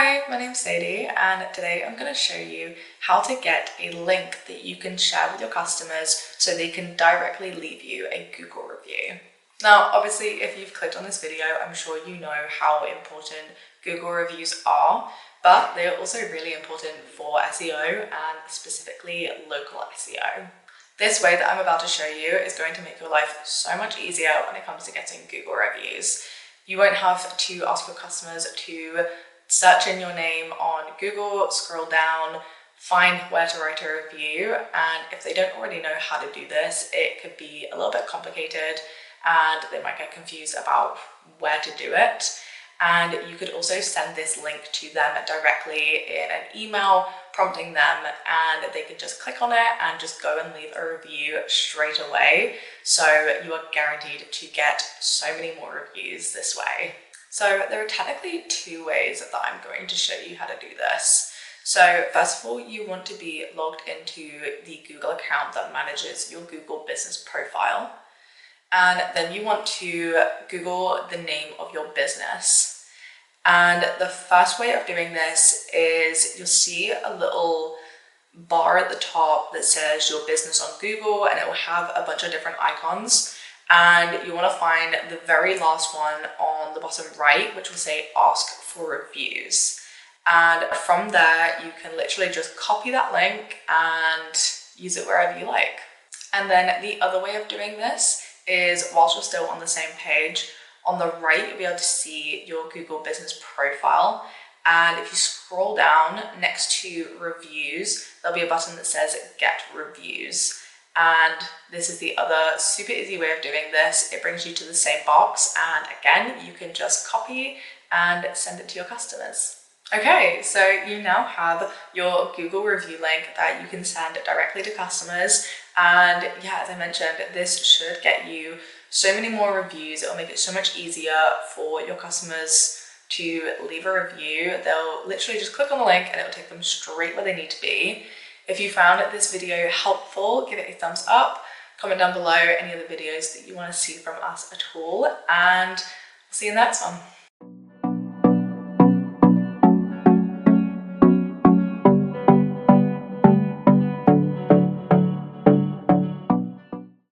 Hi, my name's Sadie, and today I'm going to show you how to get a link that you can share with your customers so they can directly leave you a Google review. Now, obviously, if you've clicked on this video, I'm sure you know how important Google reviews are, but they are also really important for SEO and specifically local SEO. This way that I'm about to show you is going to make your life so much easier when it comes to getting Google reviews. You won't have to ask your customers to search in your name on Google, scroll down, find where to write a review, and if they don't already know how to do this, it could be a little bit complicated and they might get confused about where to do it. And you could also send this link to them directly in an email prompting them, and they can just click on it and just go and leave a review straight away. So you are guaranteed to get so many more reviews this way. So there are technically two ways that I'm going to show you how to do this. So first of all, you want to be logged into the Google account that manages your Google business profile. And then you want to Google the name of your business. And the first way of doing this is you'll see a little bar at the top that says your business on Google, and it will have a bunch of different icons. And you want to find the very last one on the bottom right, which will say ask for reviews. And from there, you can literally just copy that link and use it wherever you like. And then the other way of doing this is, whilst you're still on the same page, on the right, you'll be able to see your Google business profile. And if you scroll down next to reviews, there'll be a button that says get reviews. And this is the other super easy way of doing this. It brings you to the same box, and again, you can just copy and send it to your customers. Okay, so you now have your Google review link that you can send directly to customers. And yeah, as I mentioned, this should get you so many more reviews. It will make it so much easier for your customers to leave a review. They'll literally just click on the link and it will take them straight where they need to be. If you found this video helpful, give it a thumbs up, comment down below any other videos that you want to see from us at all, and we'll see you in the next one.